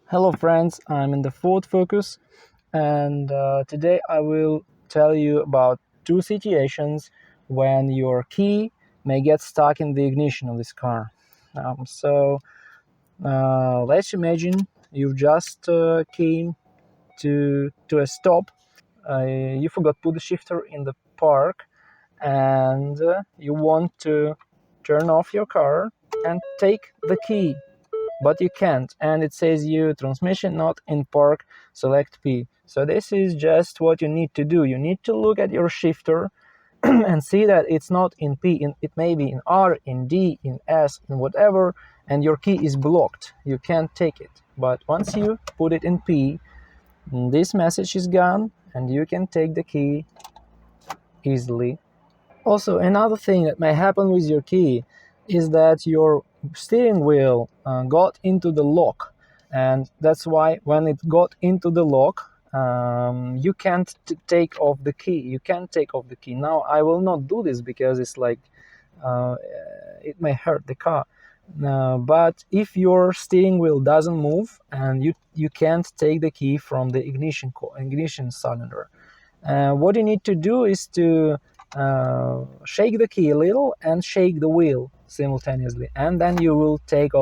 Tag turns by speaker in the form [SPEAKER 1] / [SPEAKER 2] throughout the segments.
[SPEAKER 1] Hello friends, I'm in the Ford Focus and today I will tell you about two situations when your key may get stuck in the ignition of this car. Let's imagine you've just came to a stop. You forgot to put the shifter in the park and you want to turn off your car and take the key, but you can't, and it says you transmission not in park, select P. So this is just what you need to do. You need to look at your shifter and see that it's not in P, it may be in R, in D, in S, in whatever, and your key is blocked. You can't take it. But once you put it in P, this message is gone and you can take the key easily. Also, another thing that may happen with your key is that your steering wheel got into the lock, and that's why when it got into the lock, you can't take off the key. You can't take off the key. Now, I will not do this because it's like uh, it may hurt the car. But if your steering wheel doesn't move and you can't take the key from the ignition cylinder, what you need to do is to shake the key a little and shake the wheel simultaneously, and then you will take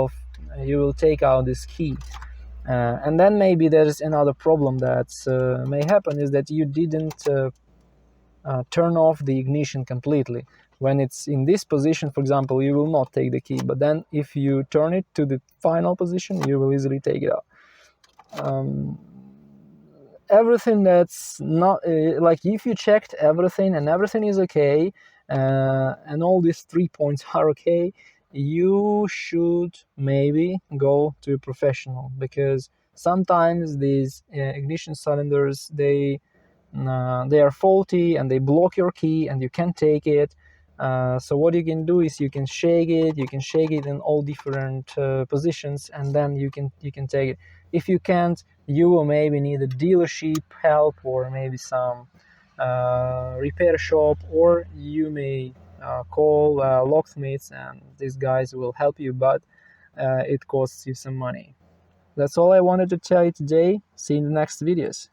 [SPEAKER 1] out this key. And then maybe there's another problem that may happen, is that you didn't turn off the ignition completely. When it's in this position, for example, you will not take the key, but then if you turn it to the final position, you will easily take it out. Everything that's not like, if you checked everything and everything is okay, and all these 3 points are okay, you should maybe go to a professional, because sometimes these ignition cylinders, they are faulty and they block your key and you can't take it. So what you can do is you can shake it in all different positions, and then you can take it. If you can't, you will maybe need a dealership help, or maybe some repair shop, or you may call locksmiths, and these guys will help you, but it costs you some money. That's all I wanted to tell you today. See you in the next videos.